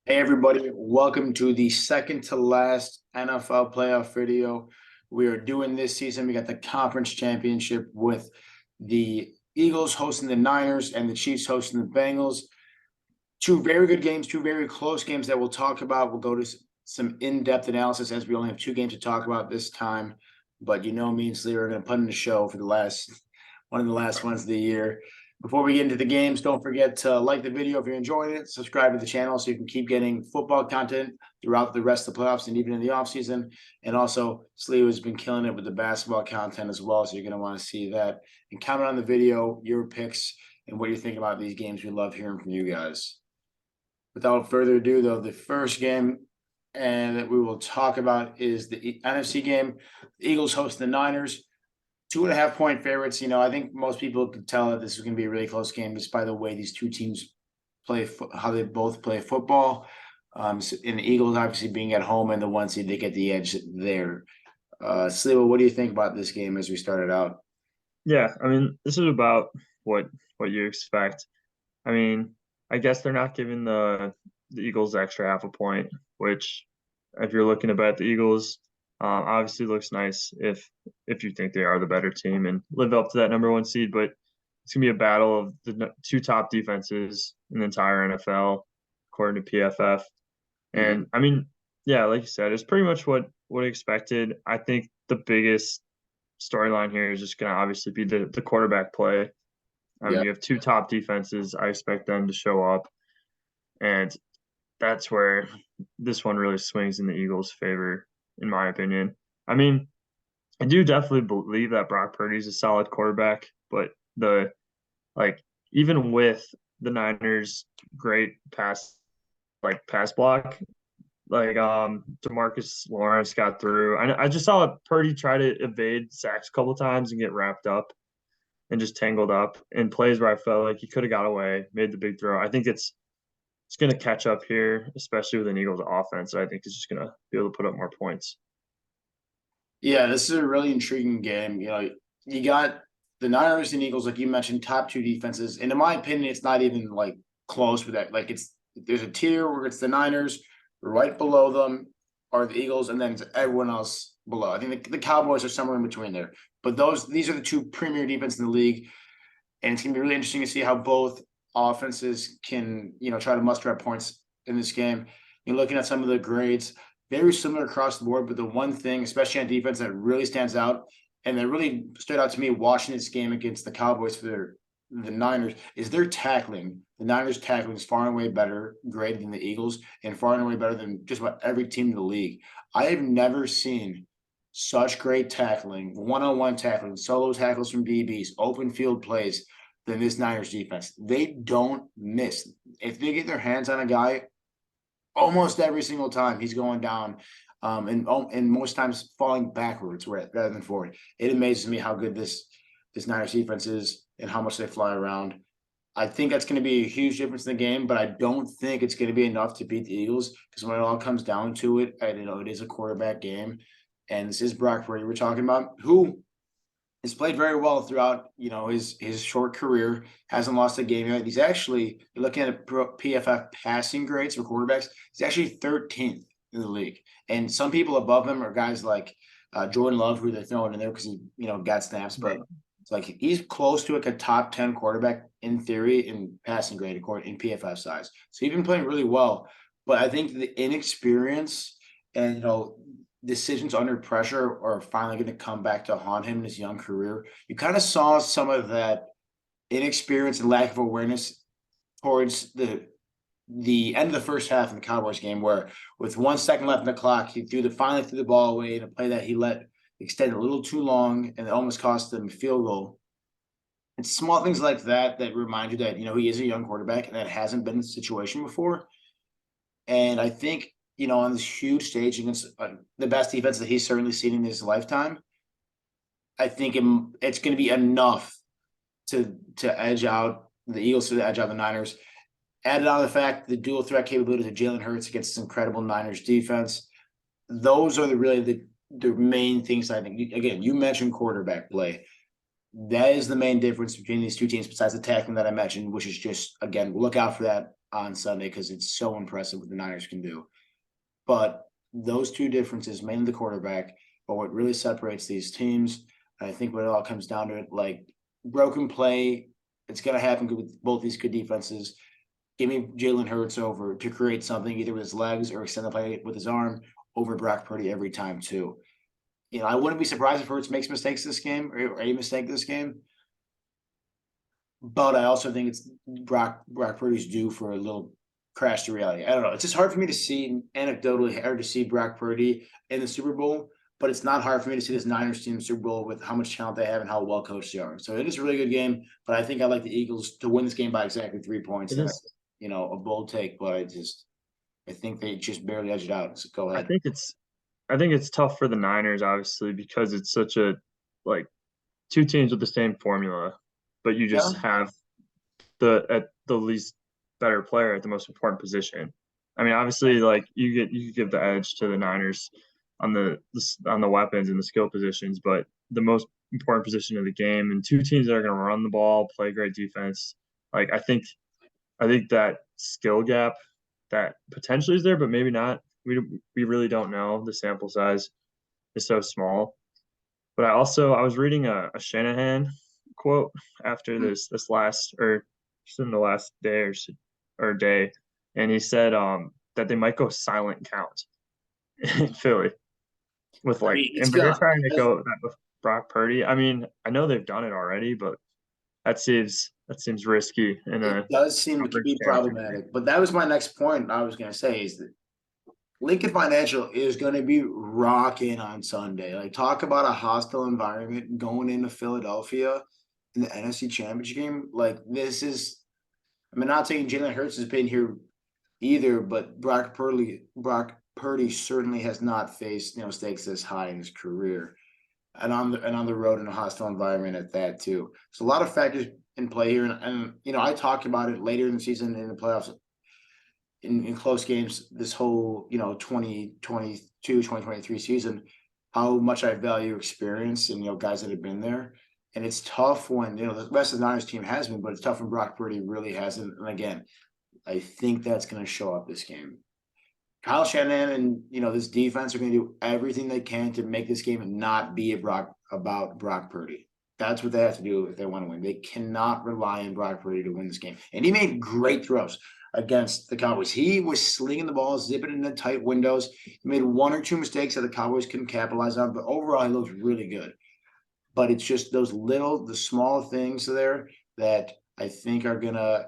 Hey everybody, welcome to the second to last NFL playoff video. We are doing this season. We got the conference championship with the Eagles hosting the Niners and the Chiefs hosting the Bengals. Two very good games, two very close games that we'll talk about. We'll go to some in-depth analysis as we only have two games to talk about this time. But me and Slee are going to put in the show for one of the last ones of the year. Before we get into the games, don't forget to like the video if you're enjoying it, subscribe to the channel so you can keep getting football content throughout the rest of the playoffs and even in the offseason. And also, Slee has been killing it with the basketball content as well, so you're going to want to see that. And comment on the video, your picks, and what you're thinking about these games. We love hearing from you guys. Without further ado, though, the first game that we will talk about is the NFC game. The Eagles host the Niners. 2.5-point favorites. I think most people could tell that this is going to be a really close game just by the way these two teams play, how they both play football. And the Eagles obviously being at home and the one seed, they get the edge there. Sliwa, what do you think about this game as we started out? Yeah, this is about what you expect. I guess they're not giving the Eagles the extra half a point, which if you're looking to bet the Eagles, obviously looks nice if you think they are the better team and live up to that number one seed. But it's gonna be a battle of the two top defenses in the entire NFL, according to PFF. Mhm. And yeah, like you said, it's pretty much what I expected. I think the biggest storyline here is just going to obviously be the quarterback play. Yeah. You have two top defenses. I expect them to show up, and that's where this one really swings in the Eagles' favor, in my opinion. I mean, I do definitely believe that Brock Purdy's a solid quarterback, but the like even with the Niners' great pass block, Demarcus Lawrence got through. I just saw Purdy try to evade sacks a couple times and get wrapped up and just tangled up in plays where I felt like he could have got away, made the big throw. I think it's going to catch up here, especially with an Eagles offense. I think it's just going to be able to put up more points. Yeah, this is a really intriguing game. You got the Niners and Eagles, like you mentioned, top two defenses. And in my opinion, it's not even like close with that. Like there's a tier where it's the Niners, right below them are the Eagles, and then it's everyone else below. I think the Cowboys are somewhere in between there. But these are the two premier defenses in the league. And it's gonna be really interesting to see how both offenses can, try to muster up points in this game. You're looking at some of the grades, very similar across the board, but the one thing, especially on defense, that really stands out and that really stood out to me watching this game against the Cowboys for the Niners is their tackling. The Niners tackling is far and away better grade than the Eagles and far and away better than just about every team in the league. I have never seen such great tackling, one-on-one tackling, solo tackles from DBs, open field plays than this Niners defense. They don't miss. If they get their hands on a guy, almost every single time he's going down, and most times falling backwards rather than forward. It amazes me how good this Niners defense is and how much they fly around. I think that's going to be a huge difference in the game, but I don't think it's going to be enough to beat the Eagles because when it all comes down to it, it is a quarterback game, and this is Brock Purdy we're talking about, who has played very well throughout, his short career. Hasn't lost a game yet. He's actually looking at PFF passing grades for quarterbacks. He's actually 13th in the league, and some people above him are guys like Jordan Love, who they're throwing in there because he, got snaps. But it's like he's close to like a top 10 quarterback in theory in passing grade according in PFF size. So he's been playing really well. But I think the inexperience and decisions under pressure are finally going to come back to haunt him in his young career. You kind of saw some of that inexperience and lack of awareness towards the end of the first half of the Cowboys game, where with 1 second left in the clock, he finally threw the ball away in a play that he let extend a little too long, and it almost cost them a field goal. It's small things like that that remind you that he is a young quarterback and that hasn't been the situation before. And I think, on this huge stage against the best defense that he's certainly seen in his lifetime, I think it's going to be enough to edge out the Eagles, to edge out the Niners. Added on the fact the dual threat capabilities of Jalen Hurts against this incredible Niners defense. Those are the main things I think. Again, you mentioned quarterback play. That is the main difference between these two teams, besides the tackling that I mentioned, which is just, again, look out for that on Sunday because it's so impressive what the Niners can do. But those two differences, mainly the quarterback, but what really separates these teams, I think what it all comes down to, like broken play, it's going to happen with both these good defenses. Give me Jalen Hurts over to create something either with his legs or extend the play with his arm over Brock Purdy every time too. I wouldn't be surprised if Hurts makes mistakes this game or a mistake this game. But I also think it's Brock Purdy's due for a little crash to reality. I don't know. It's just hard for me to see anecdotally hard to see Brock Purdy in the Super Bowl, but it's not hard for me to see this Niners team in the Super Bowl with how much talent they have and how well coached they are. So it is a really good game, but I think I like the Eagles to win this game by exactly 3 points. It is. That's a bold take, but I think they just barely edge it out. So go ahead. I think it's tough for the Niners, obviously, because it's such a like two teams with the same formula, but you just have at the least better player at the most important position. I mean, obviously, like you give the edge to the Niners on the weapons and the skill positions, but the most important position of the game and two teams that are going to run the ball, play great defense. Like I think that skill gap that potentially is there, but maybe not. We really don't know. The sample size is so small. But I was reading a Shanahan quote after this last or just in the last day, and he said that they might go silent count in Philly with and they're trying to go that with Brock Purdy. I mean, I know they've done it already, but that seems risky. It does seem to be problematic. But that was my next point. I was going to say is that Lincoln Financial is going to be rocking on Sunday. Like, talk about a hostile environment going into Philadelphia in the NFC Championship game. Like, this is, I mean, not saying Jalen Hurts has been here either, but Brock Purdy certainly has not faced stakes this high in his career, and on the road in a hostile environment at that too. So a lot of factors in play here, and I talked about it later in the season in the playoffs. In close games, this whole 2023 season, how much I value experience and guys that have been there, and it's tough when the rest of the Niners team has been, but it's tough when Brock Purdy really hasn't. And again, I think that's going to show up this game. Kyle Shanahan and this defense are going to do everything they can to make this game not be about Brock Purdy. That's what they have to do if they want to win. They cannot rely on Brock Purdy to win this game. And he made great throws against the Cowboys. He was slinging the ball, zipping into tight windows. He made 1 or 2 mistakes that the Cowboys couldn't capitalize on, but overall he looked really good. But it's just the small things there that I think are gonna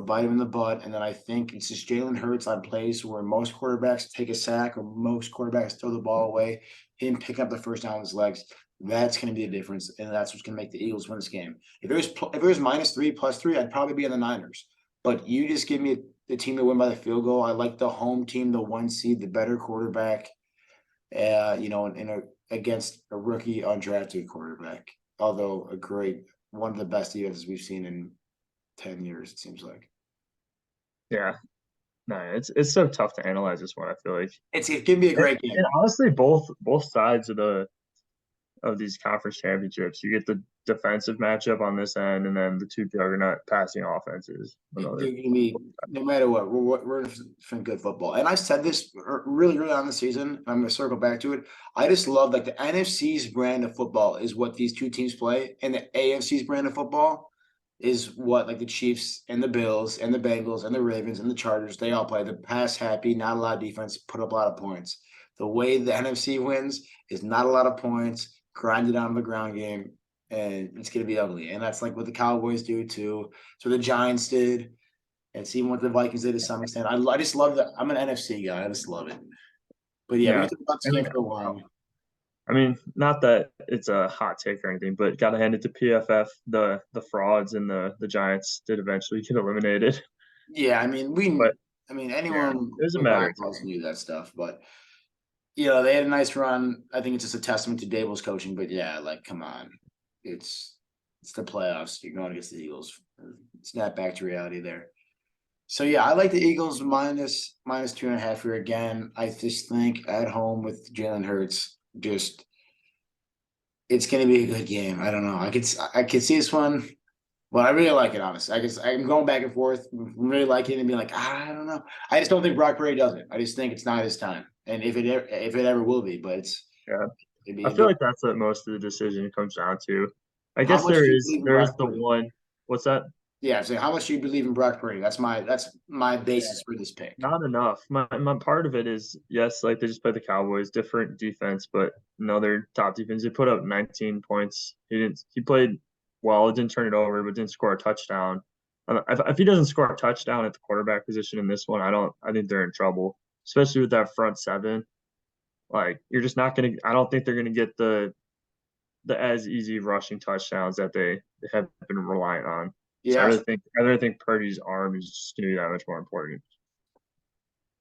bite him in the butt. And then I think it's just Jalen Hurts on plays where most quarterbacks take a sack or most quarterbacks throw the ball away. Him picking up the first down with his legs. That's going to be the difference, and that's what's going to make the Eagles win this game. If it was -3, +3, I'd probably be on the Niners. But you just give me the team to win by the field goal. I like the home team, the 1 seed, the better quarterback. Against a rookie undrafted quarterback. Although one of the best defenses we've seen in 10 years, it seems like. Yeah. No, it's so tough to analyze this one. I feel like it can be a great game. And honestly, both sides of these conference championships, you get the defensive matchup on this end, and then the two juggernaut passing offenses. They're going to be, no matter what, we're in good football. And I said this really early on the season. I'm going to circle back to it. I just love the NFC's brand of football is what these two teams play, and the AFC's brand of football is what the Chiefs and the Bills and the Bengals and the Ravens and the Chargers, they all play. The pass happy, not a lot of defense, put up a lot of points. The way the NFC wins is not a lot of points, grinded on the ground game, and it's going to be ugly. And that's what the Cowboys do too. So the Giants did, and seeing what the Vikings did to some extent. I just love that. I'm an NFC guy. I just love it. But yeah, we can talk about this game for a while. I mean, not that it's a hot take or anything, but got to hand it to PFF. The frauds and the Giants did eventually get eliminated. Yeah, I mean, anyone it doesn't matter. Knew that stuff, but they had a nice run. I think it's just a testament to Dable's coaching. But yeah, come on, it's the playoffs. You're going against the Eagles. Snap back to reality there. So yeah, I like the Eagles -2.5 here again. I just think at home with Jalen Hurts, it's going to be a good game. I don't know. I could see this one But I really like it, honestly. I guess I'm going back and forth, really liking it and being like, I don't know. I just don't think Brock Purdy does it. I just think it's not his time, and if it ever will be, but Yeah, I it'd feel be like that's what most of the decision comes down to. I how guess much do you believe in there is Brock the Purdy? one. What's that? Yeah, I'm saying how much do you believe in Brock Purdy? That's my basis for this pick. Not enough. My part of it is yes, like they just played the Cowboys, different defense, but another top defense. They put up 19 points. He played well, didn't turn it over, but didn't score a touchdown. If he doesn't score a touchdown at the quarterback position in this one, I think they're in trouble, especially with that front seven. Like you're just not gonna. I don't think they're gonna get the as easy rushing touchdowns that they have been relying on. So Yeah, I really think Purdy's arm is just gonna be that much more important.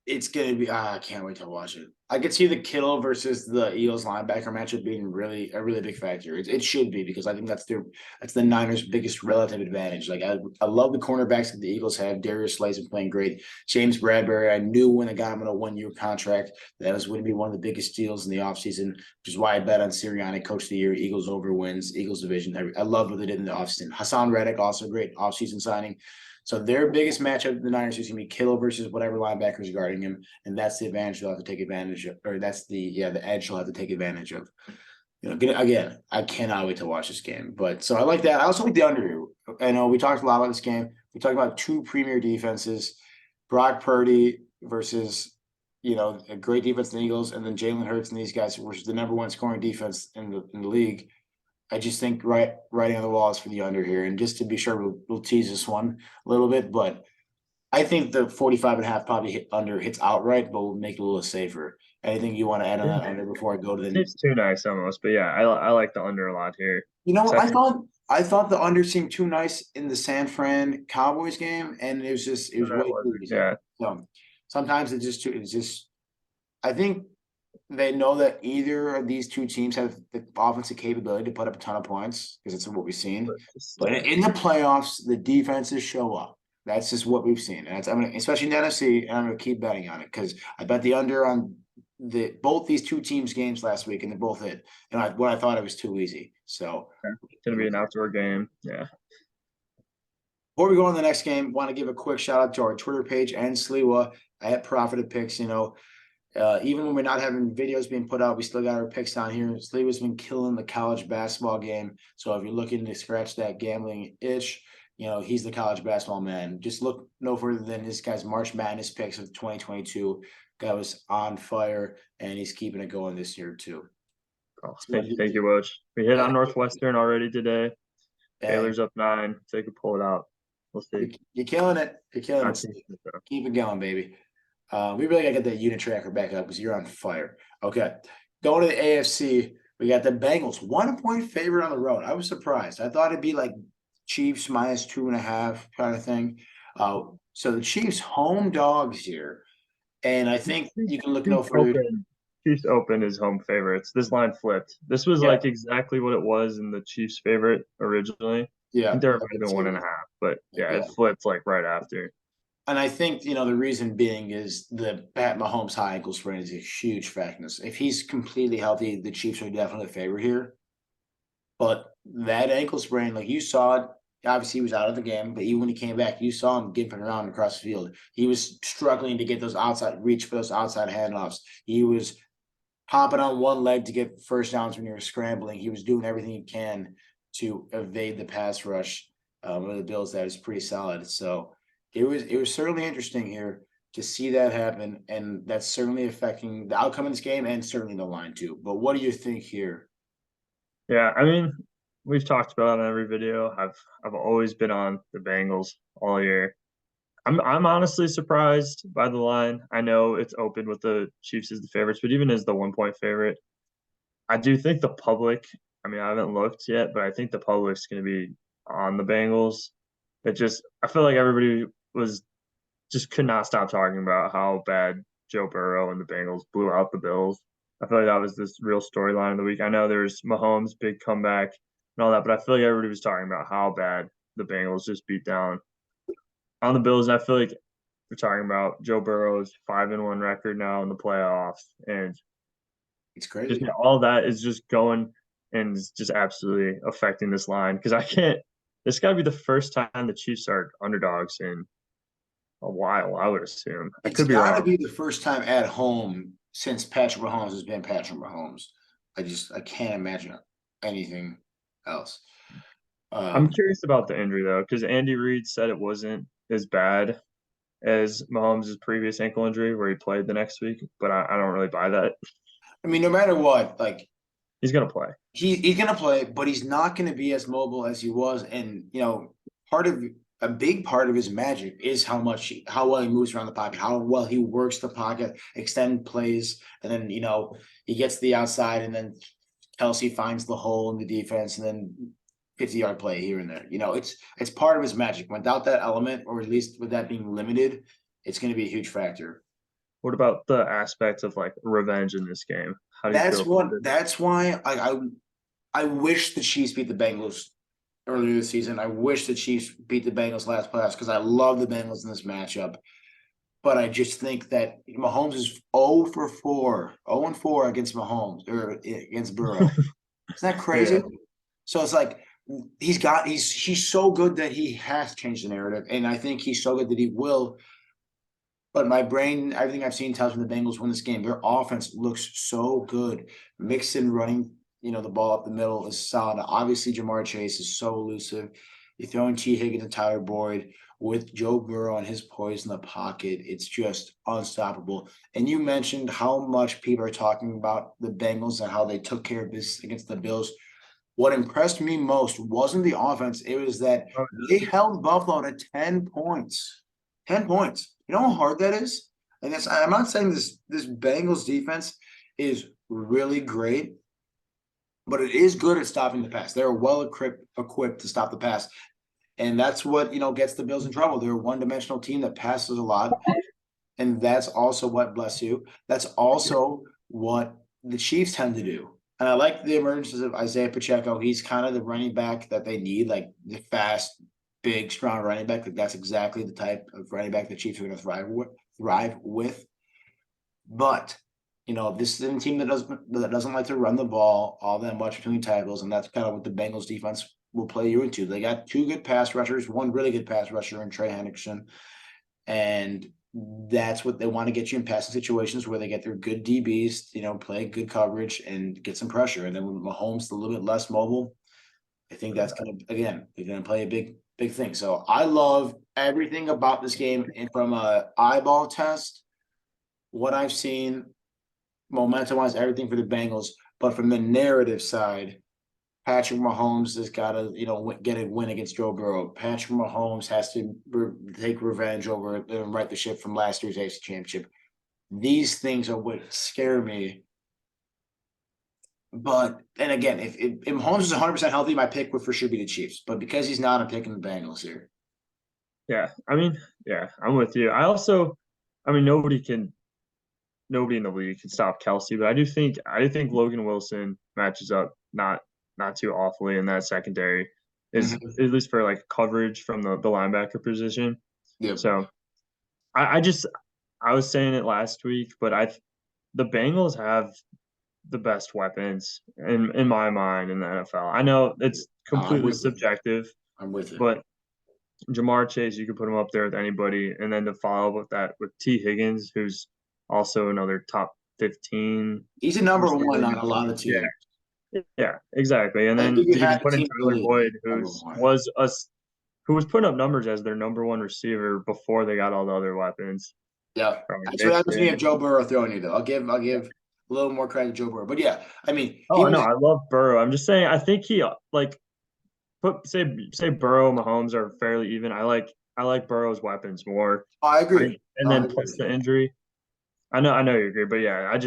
it's gonna be. I can't wait to watch it. I could see the Kittle versus the Eagles linebacker matchup being a really big factor. It should be because I think that's the Niners' biggest relative advantage. Like I love the cornerbacks that the Eagles have. Darius Slay's been playing great. James Bradbury, I knew when I got him on a 1 year contract that was going to be one of the biggest deals in the offseason, which is why I bet on Sirianni, Coach of the Year, Eagles over wins, Eagles division. I love what they did in the offseason. Hassan Reddick, also a great offseason signing. So their biggest matchup, the Niners, is going to be Kittle versus whatever linebackers guarding him, and that's the advantage they'll have to take advantage of, or that's the edge they'll have to take advantage of. Again, I cannot wait to watch this game. But so I like that. I also like the under here. I know we talked a lot about this game. We talked about two premier defenses, Brock Purdy versus a great defense in the Eagles, and then Jalen Hurts and these guys, which is the number one scoring defense in the league. I just think writing on the wall is for the under here. And just to be sure, we'll tease this one a little bit, but I think the 45.5 probably hits outright, but we'll make it a little safer. Anything you want to add on that under before I go to the Seems too nice almost, but yeah, I like the under a lot here. You know, 'Cause I think I thought the under seemed too nice in the San Fran Cowboys game, and it was that way was too easy. yeah, So sometimes it's just I think they know that either of these two teams have the offensive capability to put up a ton of points because it's what we've seen. but just But yeah. in the playoffs, the defenses show up. That's just what we've seen. And especially in the NFC, and I'm gonna keep betting on it because I bet the under on both these two teams games last week, and they both hit. And I thought it was too easy. So It's gonna be an outdoor game. Yeah. before we go on to the next game, want to give a quick shout out to our Twitter page and Sliwa at Profited Picks. Even when we're not having videos being put out, we still got our picks down here. Sliwa's been killing the college basketball game. So if you're looking to scratch that gambling itch, he's the college basketball man. Just look no further than this guy's March Madness picks of 2022. Guy was on fire, and he's keeping it going this year too. Oh, So, thank you, Woj. We hit yeah, on Northwestern already today. hey, Baylor's up 9. If they could pull it out. We'll see. you're killing it. You're killing I it. think so. Keep it going, baby. We really gotta get that unit tracker back up because you're on fire. Okay. Going to the AFC, we got the Bengals, 1 point favorite on the road. I was surprised. I thought it'd be like Chiefs minus 2.5 kind of thing. So the Chiefs home dogs here. And I think you can look no Chiefs further. open. Chiefs open is home favorites. This line flipped. This was Yeah, like exactly what it was in the Chiefs favorite originally. I yeah. think there might have been 1.5, but yeah, Yeah. it flipped like right after. And I think, the reason being is the Pat Mahomes high ankle sprain is a huge factor in this. If he's completely healthy, the Chiefs are definitely a favorite here. But that ankle sprain, like you saw it, obviously he was out of the game, but even when he came back, you saw him gimping around across the field. He was struggling to get those outside reach for those outside handoffs. He was hopping on one leg to get first downs when he was scrambling. He was doing everything he can to evade the pass rush of the Bills. That is pretty solid. So it was certainly interesting here to see that happen, and that's certainly affecting the outcome of this game and certainly the line too. But what do you think here? Yeah, I mean, we've talked about it in every video. I've always been on the Bengals all year. I'm honestly surprised by the line. I know it's open with the Chiefs as the favorites, but even as the 1 point favorite, I do think the public, I mean, I haven't looked yet, but I think the public's going to be on the Bengals. I feel like everybody was just could not stop talking about how bad Joe Burrow and the Bengals blew out the Bills. I feel like that was this real storyline of the week. I know there's Mahomes' big comeback and all that, but I feel like everybody was talking about how bad the Bengals just beat down on the Bills. I feel like we're talking about Joe Burrow's 5-1 record now in the playoffs, and It's just crazy. all that is just going and is just absolutely affecting this line because I can't. this got to be the first time the Chiefs are underdogs in a while, I would assume. I It's could be got to wrong. be the first time at home since Patrick Mahomes has been Patrick Mahomes. I can't imagine anything else. I'm Um, curious about the injury though, because Andy Reid said it wasn't as bad as Mahomes' previous ankle injury where he played the next week, but I don't really buy that. I mean, no matter what, like He's gonna play. he's gonna play, but he's not gonna be as mobile as he was. And part of a big part of his magic is how well he moves around the pocket, how well he works the pocket, extend plays, and then he gets to the outside, and then Kelsey finds the hole in the defense, and then 50-yard play here and there. It's part of his magic. Without that element, or at least with that being limited, it's going to be a huge factor. What about the aspect of like revenge in this game? How do you feel That's about what. it? That's why I wish the Chiefs beat the Bengals earlier this season. I wish the Chiefs beat the Bengals last playoffs because I love the Bengals in this matchup. But I just think that Mahomes is 0 for 4, 0 and 4 against Mahomes or against Burrow. Isn't that Yeah. crazy? So it's like he's so good that he has changed the narrative, and I think he's so good that he will. But my brain, everything I've seen tells me the Bengals win this game. Their offense looks so good. Mixon running, the ball up the middle is solid. Obviously, Jamar Chase is so elusive. You're throwing T. Higgins and Tyler Boyd with Joe Burrow and his poise in the pocket. It's just unstoppable. And you mentioned how much people are talking about the Bengals and how they took care of this against the Bills. What impressed me most wasn't the offense. It was that Oh, they held Buffalo to 10 points. 10 points. You know how hard that is? And I'm not saying this Bengals defense is really great, but it is good at stopping the pass. They're well equipped to stop the pass. And that's what, gets the Bills in trouble. They're a one-dimensional team that passes a lot. And that's also what, bless you, that's also what the Chiefs tend to do. And I like the emergence of Isaiah Pacheco. He's kind of the running back that they need, like the fast, big, strong running back. Like that's exactly the type of running back the Chiefs are going to thrive with. But this is a team that doesn't like to run the ball all that much between tackles, and that's kind of what the Bengals defense will play you into. They got two good pass rushers, one really good pass rusher in Trey Hendrickson, and that's what they want to get you in passing situations where they get their good DBs, play good coverage and get some pressure. And then when Mahomes is a little bit less mobile, I think that's they're gonna play a big thing. So I love everything about this game, and from a eyeball test, what I've seen, momentum wise, everything for the Bengals. But from the narrative side, Patrick Mahomes has got to, get a win against Joe Burrow. Patrick Mahomes has to take revenge over and right the ship from last year's AFC Championship. These things are what scare me. But and again, if Mahomes is 100% healthy, my pick would for sure be the Chiefs. But because he's not, I'm picking the Bengals here. Yeah. I mean, yeah, I'm with you. I mean, nobody in the league can stop Kelsey, but I do think Logan Wilson matches up not too awfully in that secondary, is Mm-hmm. at least for like coverage from the linebacker position. Yep. So I was saying it last week, but the Bengals have the best weapons in my mind in the NFL. I know it's I'm completely with you. subjective, I'm with you. but Jamar Chase, you could put him up there with anybody, and then to follow up with that with T. Higgins, who's also another top 15 He's a number one receiver. on a lot of Yeah, teams. yeah, exactly. And I think then if you to even had a put in team in the Tyler league, Boyd, number one. who was putting up numbers as their number one receiver before they got all the other weapons Yeah, from that's what happens when you have Mixon. Joe Burrow throwing you. Though I'll give a little more credit to Joe Burrow, but yeah, I mean he Oh no, was. I love Burrow. I'm just saying, I think he like put say Burrow, Mahomes are fairly even. I like Burrow's weapons more. I agree. And No, I then agree plus with the you. injury. I know you agree, but yeah, I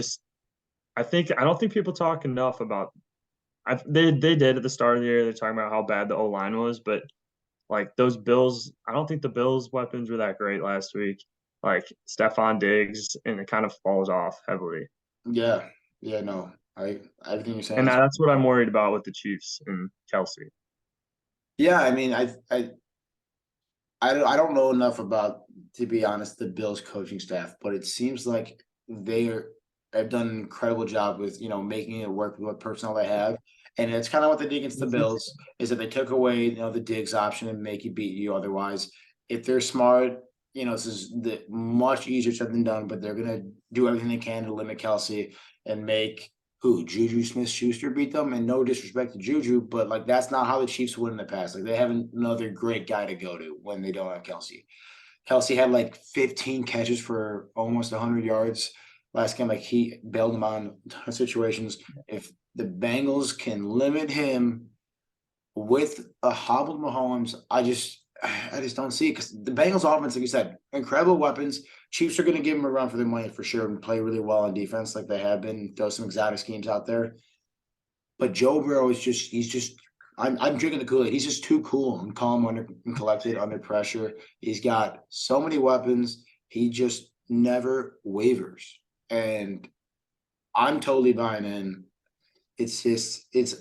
don't think people talk enough about. They did at the start of the year. They're talking about how bad the O line was, but like those Bills, I don't think the Bills' weapons were that great last week. Like Stephon Diggs, and it kind of falls off heavily. Yeah, yeah, no, everything you're saying And is. that's what I'm worried about with the Chiefs and Kelsey. Yeah, I mean, I don't know enough about, to be honest, the Bills coaching staff, but it seems like they have done an incredible job with making it work with what personnel they have. And it's kind of what they did against the Bills, is that they took away, the Diggs option and make you beat you otherwise. If they're smart, this is much easier said than done, but they're gonna do everything they can to limit Kelsey and make Juju Smith-Schuster beat them. And no disrespect to Juju, but like that's not how the Chiefs win in the past. Like they have another great guy to go to when they don't have Kelsey. Kelsey had like 15 catches for almost 100 yards last game. Like he bailed them on situations. If the Bengals can limit him with a hobbled Mahomes, I just don't see it, because the Bengals offense, like you said, incredible weapons. Chiefs are going to give them a run for their money for sure and play really well on defense like they have been. Throw some exotic schemes out there. But Joe Burrow is I'm drinking the Kool-Aid. He's just too cool and calm and collected under pressure. He's got so many weapons. He just never wavers. And I'm totally buying in. It's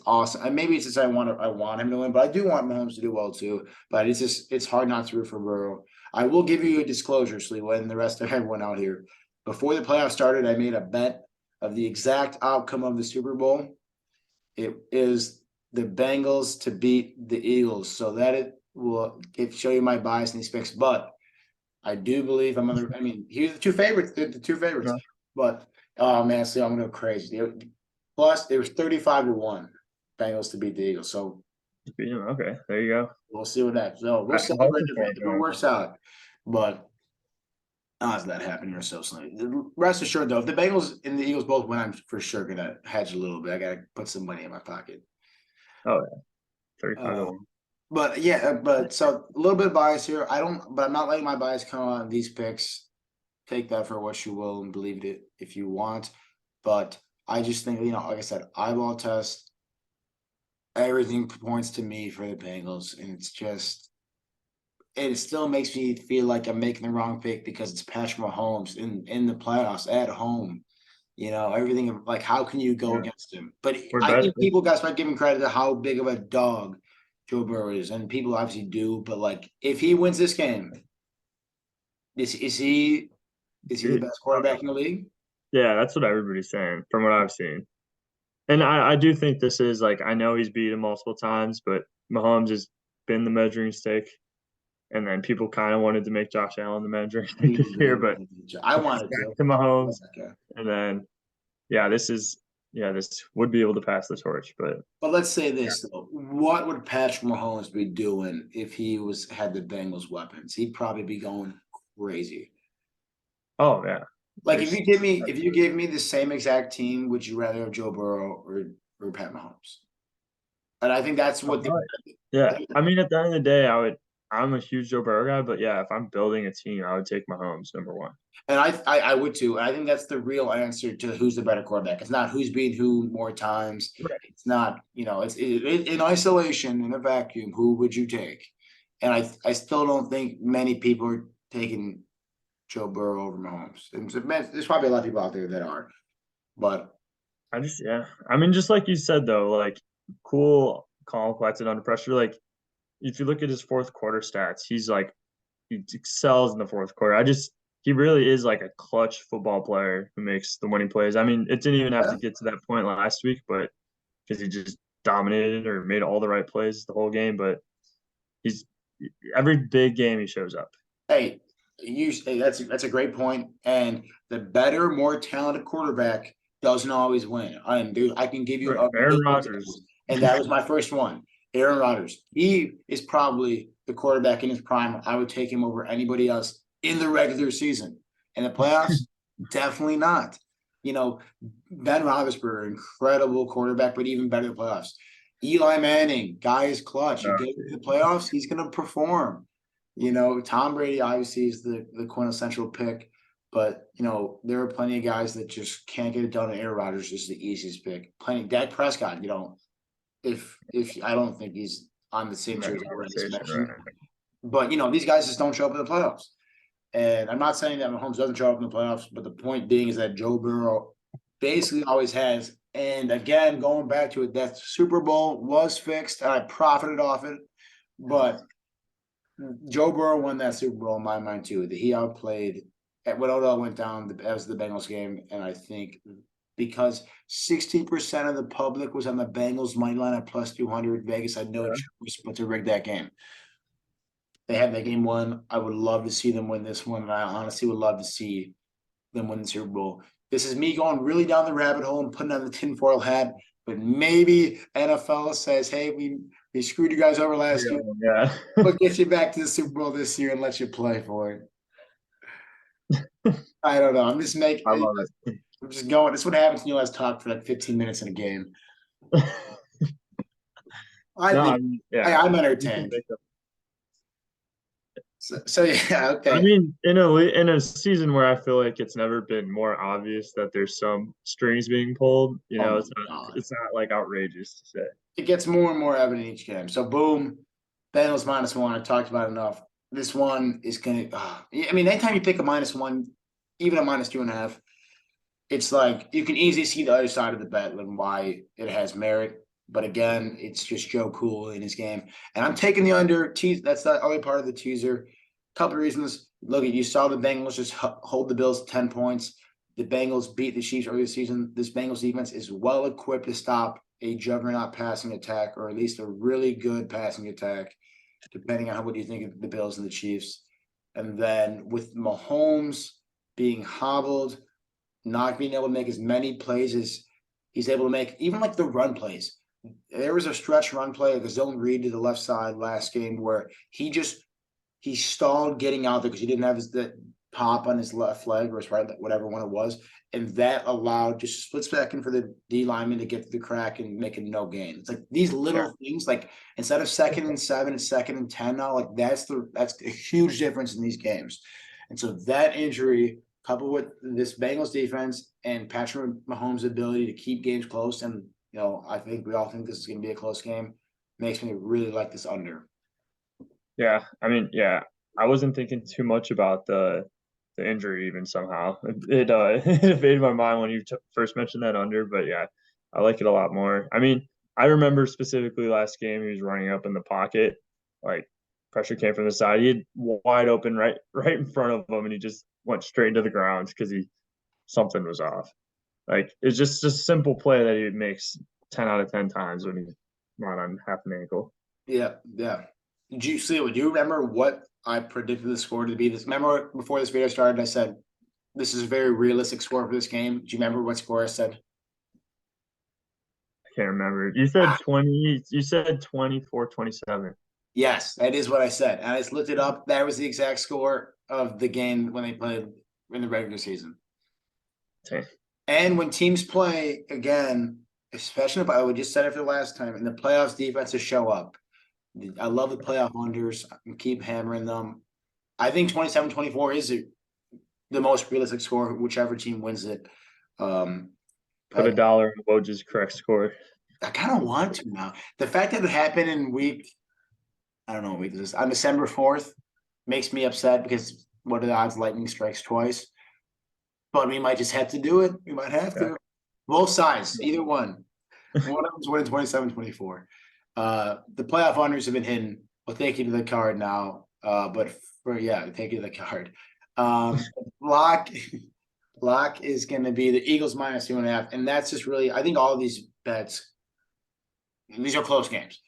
awesome. And maybe it's just I want him to win, but I do want Mahomes to do well too. But it's hard not to root for Burrow. I will give you a disclosure, Slee, and the rest of everyone out here. Before the playoffs started, I made a bet of the exact outcome of the Super Bowl. It is the Bengals to beat the Eagles, so that it will show you my bias in these picks. But I do believe here's the two favorites. The two favorites. Yeah. But oh man, see, I'm gonna go crazy. Plus, it was 35-1 Bengals to beat the Eagles. So okay, there you go. we'll see what that. So we'll celebrate if it works out. But odds that happen here so soon. Rest assured, though, if the Bengals and the Eagles both win, I'm for sure gonna hedge a little bit. I gotta put some money in my pocket. Oh yeah, 35-1. But yeah, so a little bit of bias here. But I'm not letting my bias come on these picks. Take that for what you will and believe it if you want. But I just think, like I said, eyeball test, everything points to me for the Bengals. And it still makes me feel like I'm making the wrong pick because it's Patrick Mahomes in the playoffs at home. Everything, like, how can you go against him? But I think people got to start giving credit to how big of a dog Joe Burrow is. And people obviously do. But, like, if he wins this game, is he the best quarterback in the league? Yeah, that's what everybody's saying from what I've seen. And I do think this is, like, I know he's beat him multiple times, but Mahomes has been the measuring stick. And then people kind of wanted to make Josh Allen the measuring stick this year, but I wanted to Mahomes. And then, this would be able to pass the torch. But let's say this, though. What would Patrick Mahomes be doing if he had the Bengals weapons? He'd probably be going crazy. Oh, yeah. Like, if you gave me the same exact team, would you rather have Joe Burrow or Pat Mahomes? And I think that's what. Yeah, I mean, at the end of the day, I'm a huge Joe Burrow guy, but yeah, if I'm building a team, I would take Mahomes number one. And I would too. And I think that's the real answer to who's the better quarterback. It's not who's beat who more times. Right. It's not, it's in isolation, in a vacuum, who would you take? And I still don't think many people are taking Joe Burrow over Mahomes. There's probably a lot of people out there that are. But I mean, just like you said, though, like, cool, calm, collected under pressure. Like, if you look at his fourth quarter stats, he excels in the fourth quarter. He really is like a clutch football player who makes the winning plays. I mean, it didn't even have to get to that point last week, but because he just dominated or made all the right plays the whole game. But every big game he shows up. Hey, that's a great point. And the better, more talented quarterback doesn't always win. I can give you Aaron Rodgers, and that was my first one. Aaron Rodgers. He is probably the quarterback in his prime. I would take him over anybody else in the regular season. In the playoffs, definitely not. Ben Roethlisberger, incredible quarterback, but even better in the playoffs. Eli Manning, guy is clutch. You get to the playoffs, he's going to perform. Tom Brady obviously is the quintessential pick, but there are plenty of guys that just can't get it done. And Aaron Rodgers is the easiest pick. Dak Prescott, if I don't think he's on the same tree as but these guys just don't show up in the playoffs. And I'm not saying that Mahomes doesn't show up in the playoffs, but the point being is that Joe Burrow basically always has. And again, going back to it, that Super Bowl was fixed, and I profited off it. But Joe Burrow won that Super Bowl in my mind too. That he outplayed when Odell went down. That was the Bengals game, and I think because 60% of the public was on the Bengals money line at plus 200. Vegas had no Yeah. choice but to rig that game. They had that game won. I would love to see them win this one, and I honestly would love to see them win the Super Bowl. This is me going really down the rabbit hole and putting on the tinfoil hat, but maybe NFL says, "Hey, we screwed you guys over last year. Yeah. We'll get you back to the Super Bowl this year and let you play for it." I don't know. I'm just making. I love it. I'm just going. That's what happens when you guys talk for like 15 minutes in a game. I No, I think mean, yeah. I'm You can entertained. make up. So yeah, I okay. mean, in a season where I feel like it's never been more obvious that there's some strings being pulled, Oh my God. it's not like outrageous to say. It gets more and more evident each game. So boom, Bengals -1. I talked about it enough. This one is gonna. I mean, anytime you pick a -1, even a -2.5, it's like you can easily see the other side of the bet and why it has merit. But again, it's just Joe Cool in his game, and I'm taking the under. That's the other part of the teaser. Couple of reasons. Look, you saw the Bengals just hold the Bills 10 points. The Bengals beat the Chiefs earlier this season. This Bengals defense is well equipped to stop a juggernaut passing attack, or at least a really good passing attack, depending on what you think of the Bills and the Chiefs. And then with Mahomes being hobbled, not being able to make as many plays as he's able to make, even like the run plays. There was a stretch run play, like a zone read to the left side last game where he stalled getting out there because he didn't have the pop on his left leg or his right, whatever one it was. And that allowed just a split second for the D lineman to get to the crack and make a no gain. It's like these little things, like instead of 2nd and 7, it's 2nd and 10 now. Like that's a huge difference in these games. And so that injury, coupled with this Bengals defense and Patrick Mahomes' ability to keep games close, and I think we all think this is going to be a close game, makes me really like this under. Yeah, I mean, yeah, I wasn't thinking too much about the injury even somehow. It evaded my mind when you first mentioned that under, but yeah, I like it a lot more. I mean, I remember specifically last game he was running up in the pocket, like pressure came from the side. He had wide open right in front of him, and he just went straight into the ground because something was off. Like it's just a simple play that he makes 10 out of 10 times when he's not on half an ankle. Yeah, yeah. Did you see? Would you remember what I predicted the score to be? Remember before this video started, I said this is a very realistic score for this game. Do you remember what score I said? I can't remember. You said 20. You said 24-27. Yes, that is what I said. And I just looked it up. That was the exact score of the game when they played in the regular season. Okay. And when teams play again, especially if I would just said it for the last time, in the playoffs, defenses show up. I love the playoff unders. I can keep hammering them. I think 27-24 is the most realistic score, whichever team wins it. Put $1 on Woj's correct score. I kind of want to now. The fact that it happened in I don't know what week this is, on December 4th, makes me upset because what are the odds lightning strikes twice? But we might just have to do it. We might have to. Both sides, either one. One of them's winning 27-24. The playoff honors have been hidden. We'll take you to the card now. But take you to the card. Lock is going to be the Eagles -2.5, and that's just really. I think all of these bets, these are close games.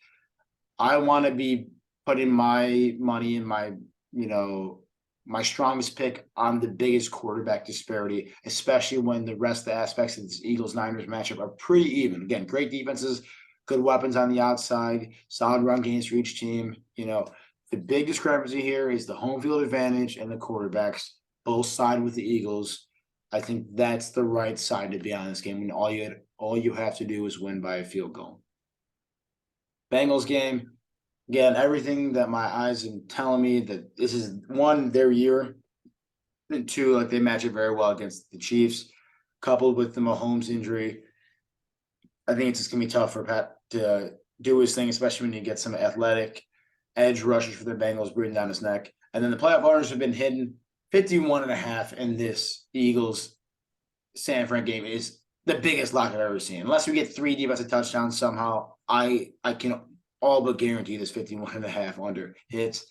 I want to be putting my money in my strongest pick on the biggest quarterback disparity, especially when the rest of the aspects of this Eagles-Niners matchup are pretty even. Again, great defenses, good weapons on the outside, solid run games for each team. The big discrepancy here is the home field advantage and the quarterbacks both side with the Eagles. I think that's the right side to be on this game. And all you have to do is win by a field goal. Bengals game. Again, everything that my eyes are telling me that this is one, their year, and two, like they match it very well against the Chiefs, coupled with the Mahomes injury. I think it's just gonna be tough for Pat to do his thing, especially when you get some athletic edge rushes for the Bengals breathing down his neck. And then the playoff honors have been hidden. 51.5 in this Eagles San Fran game is the biggest lock I've ever seen. Unless we get 3 defensive touchdowns somehow, I can all but guarantee this 51.5 under hits.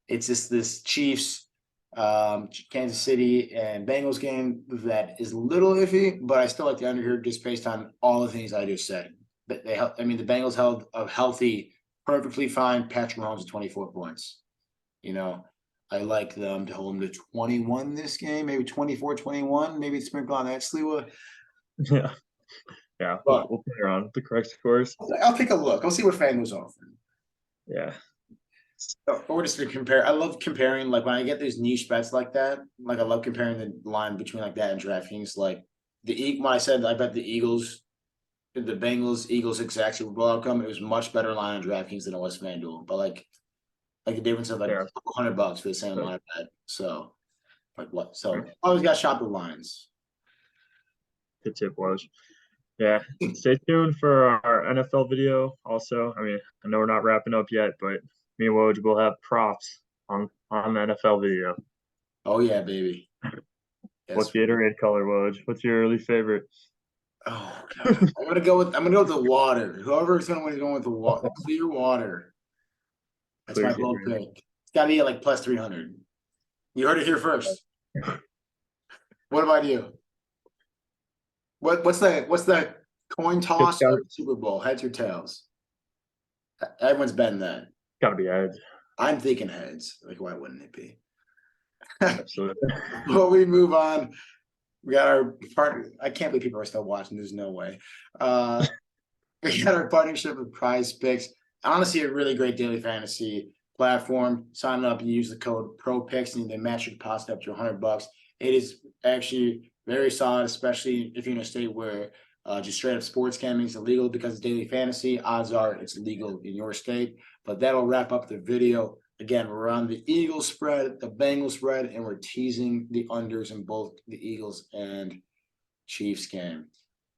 It's just this Chiefs Kansas City and Bengals game that is a little iffy, but I still like the under here just based on all the things I just said. But I mean, the Bengals held a healthy, perfectly fine Patrick Mahomes at 24 points. You know, I like them to hold them to 21 this game, maybe 24-21, maybe sprinkle on that slew. Yeah, yeah. We'll, But we'll play around the correct scores. I'll take a look. I'll see what FanDuel's offering. Yeah, Or just to compare, I love comparing. Like when I get these niche bets like that, like I love comparing the line between like that and DraftKings. Like when I said I bet the Eagles, the Bengals, Eagles exact Super Bowl outcome, it was much better line on DraftKings than it was FanDuel. But like a difference of like yeah. $100 for the same So, line bet. So like what? So always got to shop the lines. good tip was. Yeah, stay tuned for our NFL video. Also, I mean, I know we're not wrapping up yet, but me and Woj will have props on the NFL video. Oh yeah, baby. What Yes. Gatorade color, Woj? What's your early favorite? Oh god. I'm gonna go with the water. Whoever's gonna win is going with the clear water. That's Clear my bold Gatorade. pick. It's gotta be at like plus 300. You heard it here first. What about you? What's the coin It's toss got of the Super Bowl? Heads or tails? Everyone's betting that. got to be Ed. I'm thinking heads. Like, why wouldn't it be? Absolutely. Well, we move on. We got our part. I can't believe people are still watching. There's no way. We got our partnership with Prize Picks. Honestly, a really great daily fantasy platform. Sign up and use the code ProPicks, and they match your deposit up to $100. It is actually very solid, especially if you're in a state where just straight up sports gambling is illegal because it's daily fantasy. Odds are it's legal in your state. But that'll wrap up the video. Again, we're on the Eagles spread, the Bengals spread, and we're teasing the unders in both the Eagles and Chiefs game.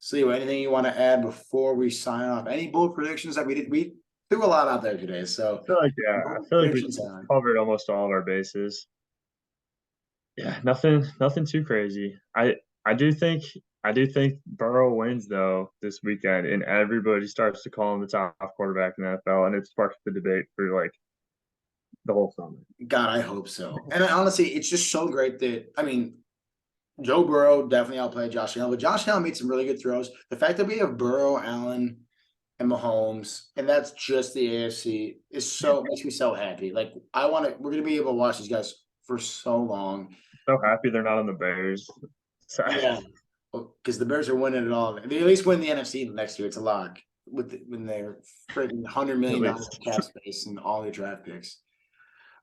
Sliwa, anything you want to add before we sign off? Any bold predictions that we did? We threw a lot out there today, so I feel like we predictions on. covered almost all of our bases. Yeah, nothing too crazy. I do think Burrow wins though this weekend, and everybody starts to call him the top quarterback in the NFL, and it sparks the debate for like the whole summer. God, I hope so. And honestly, it's just so great that I mean, Joe Burrow definitely outplayed Josh Allen, but Josh Allen made some really good throws. The fact that we have Burrow, Allen, and Mahomes, and that's just the AFC, makes me so happy. Like we're gonna be able to watch these guys for so long. So happy they're not on the Bears. Sorry. Yeah, because the Bears are winning it all. They at least win the NFC next year. It's a lock when they're freaking $100 million cap space and all their draft picks.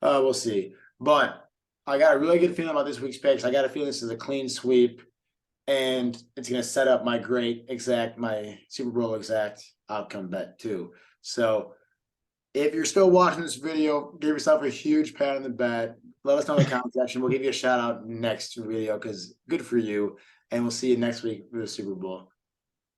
We'll see, but I got a really good feeling about this week's picks. I got a feeling this is a clean sweep, and it's going to set up my my Super Bowl exact outcome bet too. So if you're still watching this video, give yourself a huge pat on the back. Let us know in the comment section. We'll give you a shout out next video because good for you. And we'll see you next week for the Super Bowl.